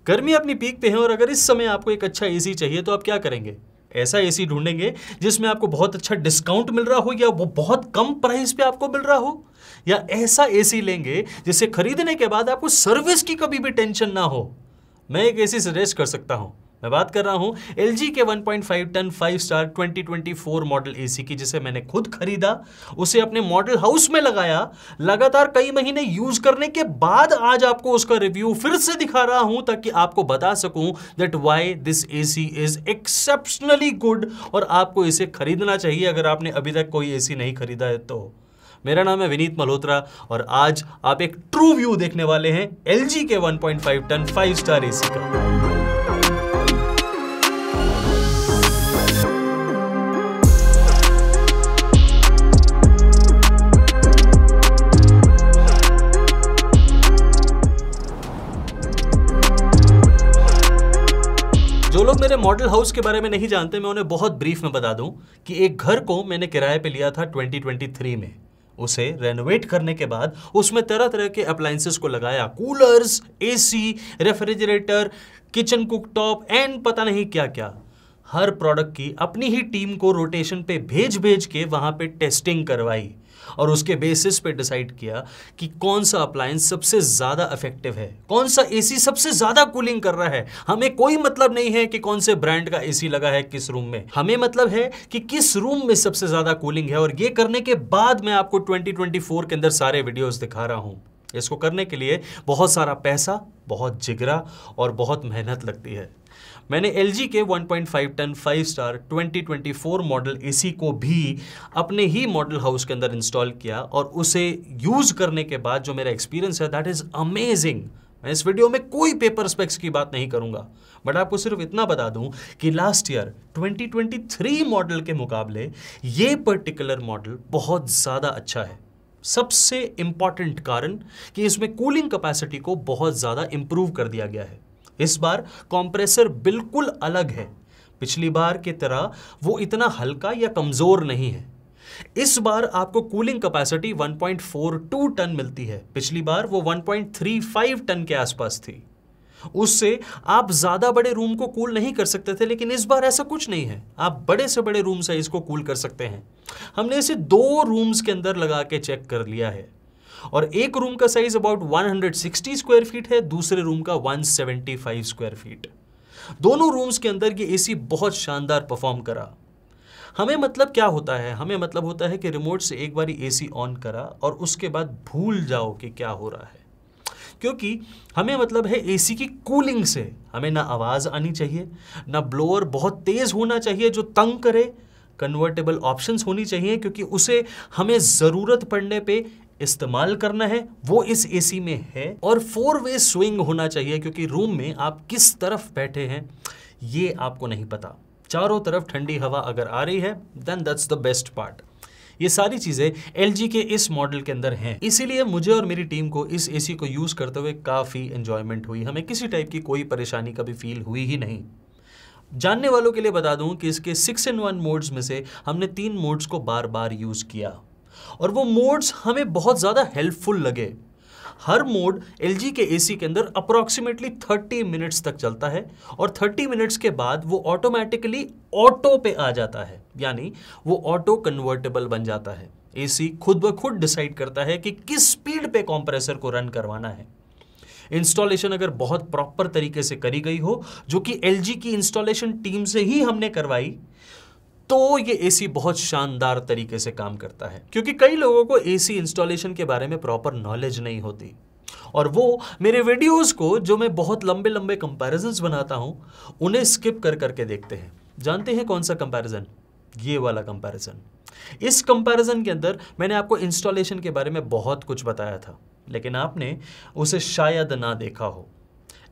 गर्मी अपनी पीक पे है और अगर इस समय आपको एक अच्छा एसी चाहिए तो आप क्या करेंगे? ऐसा एसी ढूंढेंगे जिसमें आपको बहुत अच्छा डिस्काउंट मिल रहा हो या वो बहुत कम प्राइस पे आपको मिल रहा हो, या ऐसा एसी लेंगे जिसे खरीदने के बाद आपको सर्विस की कभी भी टेंशन ना हो। मैं एक एसी सजेस्ट कर सकता हूं। मैं बात कर रहा हूं LG के 1.5 टन 5 स्टार 2024 मॉडल एसी की, जिसे मैंने खुद खरीदा, उसे अपने मॉडल हाउस में लगाया, लगातार कई महीने यूज करने के बाद आज आपको उसका रिव्यू फिर से दिखा रहा हूं ताकि आपको बता सकूं that why this AC is exceptionally good और आपको इसे खरीदना चाहिए अगर आपने अभी तक कोई एसी नहीं खरीदा है तो। मेरा नाम है विनीत मल्होत्रा और आज आप एक ट्रू व्यू देखने वाले हैं LG के 1.5 टन 5 स्टार एसी का। जो लोग मेरे मॉडल हाउस के बारे में नहीं जानते, मैं उन्हें बहुत ब्रीफ में बता दूं कि एक घर को मैंने किराए पे लिया था 2023 में। उसे रेनोवेट करने के बाद उसमें तरह तरह के अप्लायंसेस को लगाया, coolers, AC, refrigerator, kitchen cooktop and पता नहीं क्या क्या। हर प्रोडक्ट की अपनी ही टीम को रोटेशन पे भेज भेज के वहां पे टेस्टिंग करवाई और उसके बेसिस पे डिसाइड किया कि कौन सा अप्लायंस सबसे ज्यादा इफेक्टिव है, कौन सा एसी सबसे ज्यादा कूलिंग कर रहा है। हमें कोई मतलब नहीं है कि कौन से ब्रांड का एसी लगा है किस रूम में, हमें मतलब है कि किस रूम में सबसे ज्यादा कूलिंग है। और ये करने के बाद मैं आपको 2024 के अंदर सारे वीडियोस दिखा रहा हूं। इसको करने के लिए बहुत सारा पैसा, बहुत जिगरा और बहुत मेहनत लगती है। मैंने LG के 1.5 टन 5 स्टार 2024 मॉडल एसी को भी अपने ही मॉडल हाउस के अंदर इंस्टॉल किया और उसे यूज करने के बाद जो मेरा एक्सपीरियंस है दैट इज अमेजिंग। मैं इस वीडियो में कोई पेपर स्पेक्स की बात नहीं करूंगा, बट आपको सिर्फ इतना बता दूं कि लास्ट ईयर 2023 मॉडल के मुकाबले ये पर्टिकुलर मॉडल बहुत ज्यादा अच्छा है। सबसे इंपॉर्टेंट कारण कि इसमें कूलिंग कैपेसिटी को बहुत ज्यादा इंप्रूव कर दिया गया है। इस बार कंप्रेसर बिल्कुल अलग है। पिछली बार की तरह वो इतना हल्का या कमजोर नहीं है। इस बार आपको कूलिंग कैपेसिटी 1.42 टन मिलती है। पिछली बार वो 1.35 टन के आसपास थी। उससे आप ज्यादा बड़े रूम को कूल नहीं कर सकते थे, लेकिन इस बार ऐसा कुछ नहीं है। आप बड़े से बड़े रूम साइज को कूल कर सकते हैं। हमने इसे 2 रूम्स के अंदर लगा के चेक कर लिया है और एक रूम का साइज अबाउट 160 स्क्वायर फीट है, दूसरे रूम का 175 स्क्वायर फीट। दोनों रूम्स के अंदर ये एसी बहुत शानदार परफॉर्म करा। हमें मतलब क्या होता है? हमें मतलब होता है कि रिमोट से एक बार एसी ऑन करा और उसके बाद भूल जाओ कि क्या हो रहा है, क्योंकि हमें मतलब है एसी की कूलिंग से। हमें ना आवाज आनी चाहिए, ना ब्लोअर बहुत तेज होना चाहिए जो तंग करे। कन्वर्टेबल ऑप्शंस होनी चाहिए क्योंकि उसे हमें जरूरत पड़ने पे इस्तेमाल करना है, वो इस एसी में है। और 4 वे स्विंग होना चाहिए क्योंकि रूम में आप किस तरफ बैठे हैं ये आपको नहीं पता। चारों तरफ ठंडी हवा अगर आ रही है then that's the best part. ये सारी चीजें LG के इस मॉडल के अंदर हैं, इसीलिए मुझे और मेरी टीम को इस एसी को यूज करते हुए काफी एंजॉयमेंट हुई। हमें किसी टाइप की कोई परेशानी कभी फील हुई ही नहीं। जानने वालों के लिए बता दूं कि इसके 6-in-1 मोड्स में से हमने 3 मोड्स को बार बार यूज किया और वो मोड्स हमें बहुत ज्यादा हेल्पफुल लगे। हर मोड LG के एसी के अंदर अप्रोक्सीमेटली 30 मिनट्स तक चलता है और 30 मिनट्स के बाद वो ऑटोमेटिकली ऑटो पे आ जाता है, यानी वो ऑटो कन्वर्टेबल बन जाता है। एसी खुद ब खुद डिसाइड करता है कि किस स्पीड पे कंप्रेसर को रन करवाना है। इंस्टॉलेशन अगर बहुत प्रॉपर तरीके से करी गई हो, जो कि LG की इंस्टॉलेशन टीम से ही हमने करवाई, तो ये एसी बहुत शानदार तरीके से काम करता है। क्योंकि कई लोगों को एसी इंस्टॉलेशन के बारे में प्रॉपर नॉलेज नहीं होती और वो मेरे वीडियोस को, जो मैं बहुत लंबे लंबे कंपैरिजंस बनाता हूं, उन्हें स्किप कर करके देखते हैं। जानते हैं कौन सा कंपैरिजन? ये वाला कंपैरिजन। इस कंपैरिजन के अंदर मैंने आपको इंस्टॉलेशन के बारे में बहुत कुछ बताया था, लेकिन आपने उसे शायद ना देखा हो।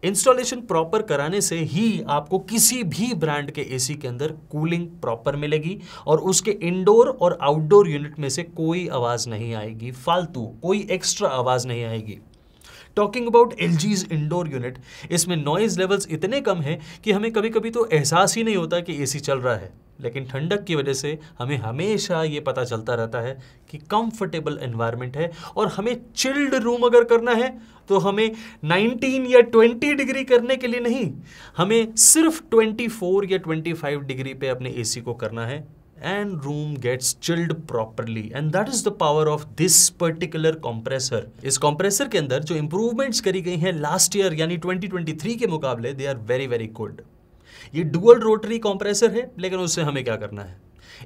इंस्टॉलेशन प्रॉपर कराने से ही आपको किसी भी ब्रांड के एसी के अंदर कूलिंग प्रॉपर मिलेगी और उसके इंडोर और आउटडोर यूनिट में से कोई आवाज नहीं आएगी, फालतू कोई एक्स्ट्रा आवाज नहीं आएगी। Talking about LG's indoor unit, इसमें नॉइज लेवल्स इतने कम हैं कि हमें कभी कभी तो एहसास ही नहीं होता कि AC चल रहा है, लेकिन ठंडक की वजह से हमें हमेशा ये पता चलता रहता है कि कंफर्टेबल एनवायरनमेंट है। और हमें चिल्ड रूम अगर करना है तो हमें 19 या 20 डिग्री करने के लिए नहीं, हमें सिर्फ 24 या 25 डिग्री पे अपने AC को करना है and room gets chilled properly, and that is the power of this particular compressor। इस compressor के अंदर जो improvements करी गई हैं लास्ट ईयर यानी 2023 के मुकाबले, they are very very good। ये डुअल रोटरी कंप्रेसर है, लेकिन उससे हमें क्या करना है?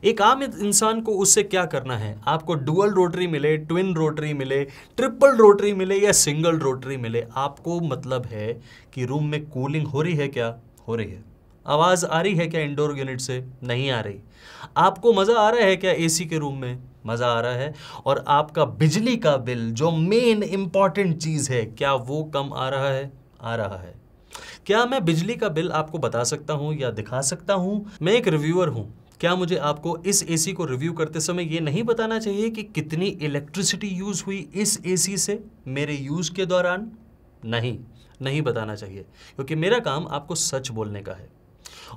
एक आम इंसान को उससे क्या करना है? आपको डुअल रोटरी मिले, ट्विन रोटरी मिले, ट्रिपल रोटरी मिले या सिंगल रोटरी मिले, आपको मतलब है कि रूम में कूलिंग हो रही है क्या? हो रही है। आवाज आ रही है क्या इंडोर यूनिट से? नहीं आ रही। आपको मजा आ रहा है क्या AC के रूम में? मजा आ रहा है। और आपका बिजली का बिल, जो मेन इंपॉर्टेंट चीज है, क्या वो कम आ रहा है? आ रहा है। क्या मैं बिजली का बिल आपको बता सकता हूं या दिखा सकता हूं? मैं एक रिव्यूअर हूं। क्या मुझे आपको इस AC को रिव्यू करते समय ये नहीं बताना चाहिए कि कितनी इलेक्ट्रिसिटी यूज हुई इस AC से मेरे यूज के दौरान? नहीं बताना चाहिए, क्योंकि मेरा काम आपको सच बोलने का है।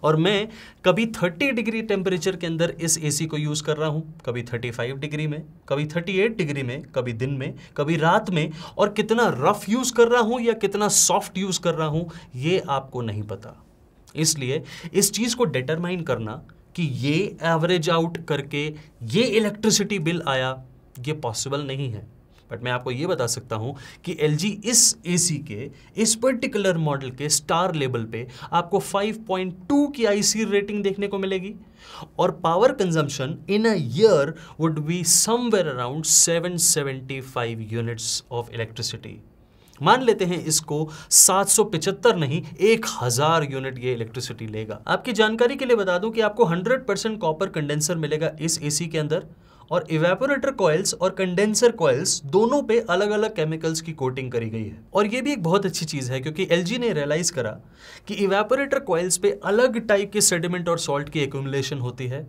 और मैं कभी 30 डिग्री टेम्परेचर के अंदर इस AC को यूज कर रहा हूं, कभी 35 डिग्री में, कभी 38 डिग्री में, कभी दिन में, कभी रात में, और कितना रफ यूज कर रहा हूं या कितना सॉफ्ट यूज कर रहा हूं ये आपको नहीं पता। इसलिए इस चीज को डिटरमाइन करना कि ये एवरेज आउट करके ये इलेक्ट्रिसिटी बिल आया, ये पॉसिबल नहीं है। बट मैं आपको ये बता सकता हूं कि LG इस AC के इस पर्टिकुलर मॉडल के स्टार लेवल पे आपको 5.2 की IC रेटिंग देखने को मिलेगी, और power consumption in a year would be somewhere around 775 units of electricity. मान लेते हैं इसको 775 नहीं, 1000 यूनिट ये इलेक्ट्रिसिटी लेगा। आपकी जानकारी के लिए बता दूं कि आपको 100% कॉपर कंडेंसर मिलेगा इस AC के अंदर, और इवेपोरेटर कॉइल्स और कंडेंसर कॉइल्स दोनों पे अलग अलग केमिकल्स की कोटिंग करी गई है। और ये भी एक बहुत अच्छी चीज है, क्योंकि LG ने रियलाइज करा कि इवेपोरेटर कॉइल्स पे अलग टाइप के सेडिमेंट और सॉल्ट की एक्यूमुलेशन होती है,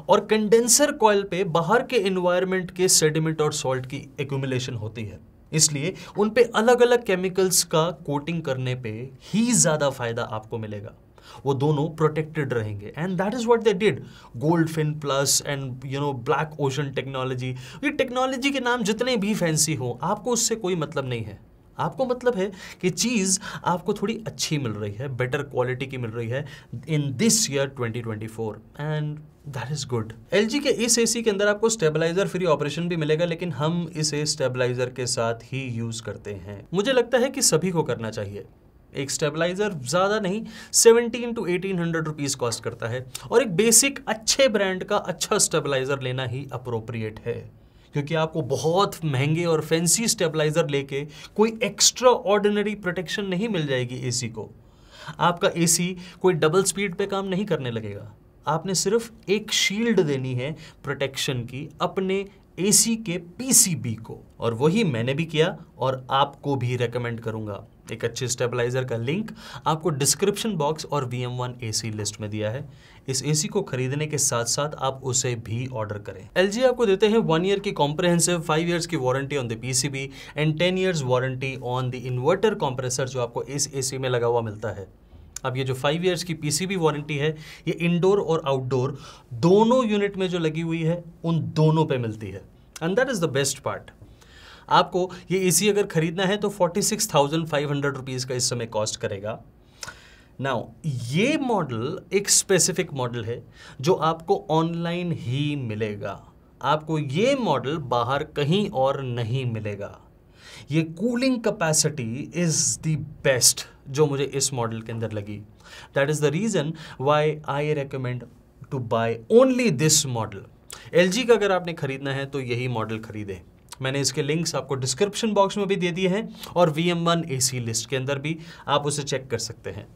और कंडेंसर कॉइल पे बाहर के एनवायरनमेंट के सेडिमेंट और सॉल्ट की एक्यूमुलेशन होती है। इसलिए उन पे अलग अलग केमिकल्स का कोटिंग करने पे ही ज्यादा फायदा आपको मिलेगा। वो दोनों प्रोटेक्टेड रहेंगे, and that is what they did. Goldfin plus and black ocean technology, ये टेक्नोलॉजी के नाम जितने भी फैंसी हो, आपको उससे कोई मतलब नहीं है। आपको मतलब है कि चीज आपको थोड़ी अच्छी मिल रही है, बेटर क्वालिटी की मिल रही है in this year 2024, and that is good. LG के इस AC के अंदर आपको स्टेबलाइजर फ्री ऑपरेशन भी मिलेगा, लेकिन हम इसे स्टेबलाइजर के साथ ही यूज करते हैं। मुझे लगता है कि सभी को करना चाहिए। एक स्टेबलाइजर ज़्यादा नहीं, 1700 to 1800 रुपीज़ कॉस्ट करता है, और एक बेसिक अच्छे ब्रांड का अच्छा स्टेबलाइजर लेना ही अप्रोप्रिएट है, क्योंकि आपको बहुत महंगे और फैंसी स्टेबलाइजर लेके कोई एक्स्ट्रा ऑर्डिनरी प्रोटेक्शन नहीं मिल जाएगी AC को। आपका AC कोई डबल स्पीड पे काम नहीं करने लगेगा। आपने सिर्फ एक शील्ड देनी है प्रोटेक्शन की अपने AC के PCB को, और वही मैंने भी किया और आपको भी रेकमेंड करूंगा। एक अच्छे स्टेबलाइजर का लिंक आपको डिस्क्रिप्शन बॉक्स और VM1 AC लिस्ट में दिया है। इस AC को खरीदने के साथ साथ आप उसे भी ऑर्डर करें। LG आपको देते हैं 1 ईयर की कॉम्प्रिहेंसिव, 5 इयर्स की warranty on the PCB and 10 years warranty on the inverter compressor, जो आपको इस AC में लगा हुआ मिलता है। अब ये जो 5 इयर्स की PCB वारंटी है, ये इंडोर और आउटडोर दोनों यूनिट में जो लगी हुई है, उन दोनों पे मिलती है, and that is the best part. आपको ये AC अगर खरीदना है तो 46,500 रुपीज़ का इस समय कॉस्ट करेगा। नाउ ये मॉडल एक स्पेसिफिक मॉडल है जो आपको ऑनलाइन ही मिलेगा। आपको ये मॉडल बाहर कहीं और नहीं मिलेगा। ये cooling capacity is the best जो मुझे इस मॉडल के अंदर लगी। That is the reason why I recommend to buy only this model. LG का अगर आपने खरीदना है तो यही मॉडल खरीदें। मैंने इसके लिंक्स आपको डिस्क्रिप्शन बॉक्स में भी दे दिए हैं, और VM1 AC लिस्ट के अंदर भी आप उसे चेक कर सकते हैं।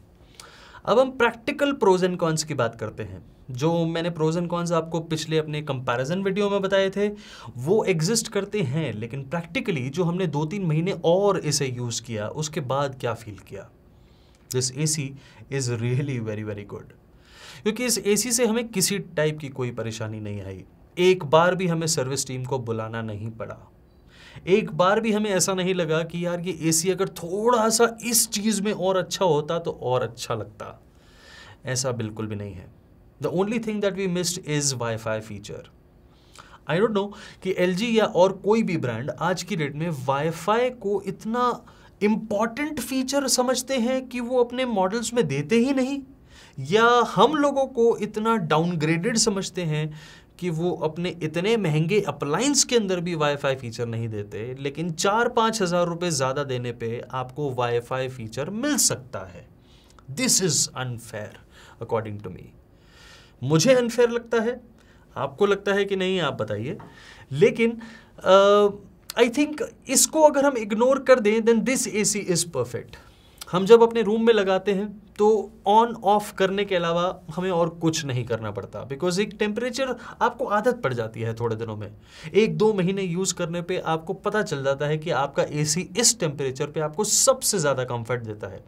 अब हम प्रैक्टिकल प्रोज एंड कॉन्स की बात करते हैं। जो मैंने प्रोज एंड कॉन्स आपको पिछले अपने कंपैरिजन वीडियो में बताए थे वो एग्जिस्ट करते हैं, लेकिन प्रैक्टिकली जो हमने 2-3 महीने और इसे यूज़ किया उसके बाद क्या फील किया, this AC is really very very good. क्योंकि इस AC से हमें किसी टाइप की कोई परेशानी नहीं आई, एक बार भी हमें सर्विस टीम को बुलाना नहीं पड़ा। एक बार भी हमें ऐसा नहीं लगा कि यार ये एसी अगर थोड़ा सा इस चीज़ में और अच्छा होता तो और अच्छा लगता। ऐसा बिल्कुल भी नहीं है। The only thing that we missed is WiFi feature. I don't know कि एलजी या और कोई भी ब्रांड आज की डेट में वाईफाई को इतना इम्पॉर्टेंट फीचर समझते हैं कि वो अपने मॉडल्स में देते ही नहीं, या हम लोगों को इतना डाउनग्रेडेड समझते हैं कि वो अपने इतने महंगे अप्लायंस के अंदर भी वाईफाई फीचर नहीं देते, लेकिन 4-5 हज़ार रुपये ज़्यादा देने पे आपको वाईफाई फीचर मिल सकता है। This is unfair according to me. मुझे अनफेयर लगता है, आपको लगता है कि नहीं, आप बताइए। लेकिन आई थिंक इसको अगर हम इग्नोर कर दें then this AC is perfect. हम जब अपने रूम में लगाते हैं तो ऑन ऑफ करने के अलावा हमें और कुछ नहीं करना पड़ता, बिकॉज एक टेम्परेचर आपको आदत पड़ जाती है थोड़े दिनों में। 1-2 महीने यूज़ करने पे आपको पता चल जाता है कि आपका एसी इस टेम्परेचर पे आपको सबसे ज़्यादा कंफर्ट देता है।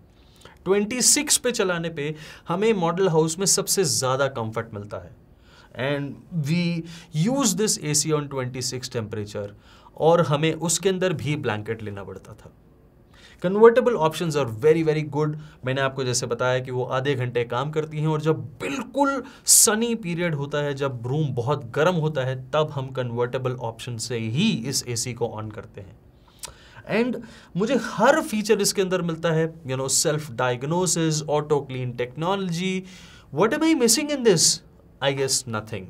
26 पे चलाने पे हमें मॉडल हाउस में सबसे ज़्यादा कंफर्ट मिलता है, and we use this AC on 26 temperature, और हमें उसके अंदर भी ब्लैंकेट लेना पड़ता था। Convertible options are very very good. मैंने आपको जैसे बताया कि वो आधे घंटे काम करती हैं, और जब बिल्कुल सनी पीरियड होता है, जब रूम बहुत गर्म होता है, तब हम कन्वर्टेबल ऑप्शन से ही इस एसी को ऑन करते हैं। एंड मुझे हर फीचर इसके अंदर मिलता है, self diagnosis, auto clean technology. What am I missing in this? I guess nothing.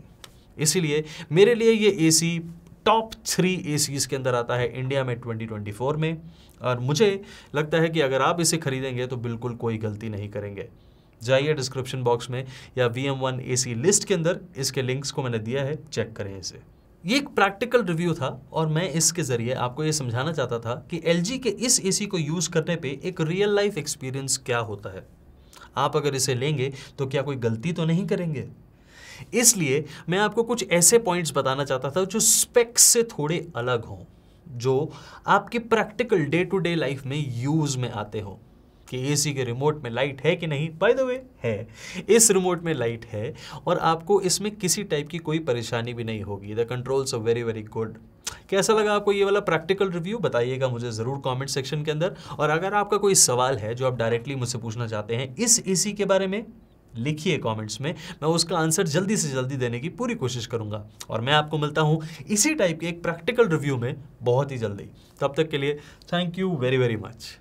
इसीलिए मेरे लिए ये एसी टॉप 3 एसीज के अंदर आता है इंडिया में 2024 में, और मुझे लगता है कि अगर आप इसे खरीदेंगे तो बिल्कुल कोई गलती नहीं करेंगे। जाइए डिस्क्रिप्शन बॉक्स में या VM1 एसी लिस्ट के अंदर इसके लिंक्स को मैंने दिया है, चेक करें इसे। ये एक प्रैक्टिकल रिव्यू था, और मैं इसके ज़रिए आपको ये समझाना चाहता था कि LG के इस एसी को यूज़ करने पे एक रियल लाइफ एक्सपीरियंस क्या होता है। आप अगर इसे लेंगे तो क्या कोई गलती तो नहीं करेंगे। इसलिए मैं आपको कुछ ऐसे पॉइंट्स बताना चाहता था जो स्पेक्स से थोड़े अलग हों, जो आपके practical day to day life में यूज़ में आते हों। कि एसी के रिमोट में लाइट है कि नहीं। बाय द वे है, इस रिमोट में लाइट है, और आपको इसमें किसी टाइप की कोई परेशानी भी नहीं होगी। The controls are very very good. कैसा लगा आपको ये वाला प्रैक्टिकल रिव्यू? बताइएगा मुझे ज़रूर कमेंट सेक्शन के अंदर। और अगर आपका कोई सवाल है जो आप डायरेक्टली मुझसे पूछना चाहते हैं इस एसी के बारे में, लिखिए कमेंट्स में, मैं उसका आंसर जल्दी से जल्दी देने की पूरी कोशिश करूंगा। और मैं आपको मिलता हूं इसी टाइप के एक प्रैक्टिकल रिव्यू में बहुत ही जल्दी। तब तक के लिए thank you very very much.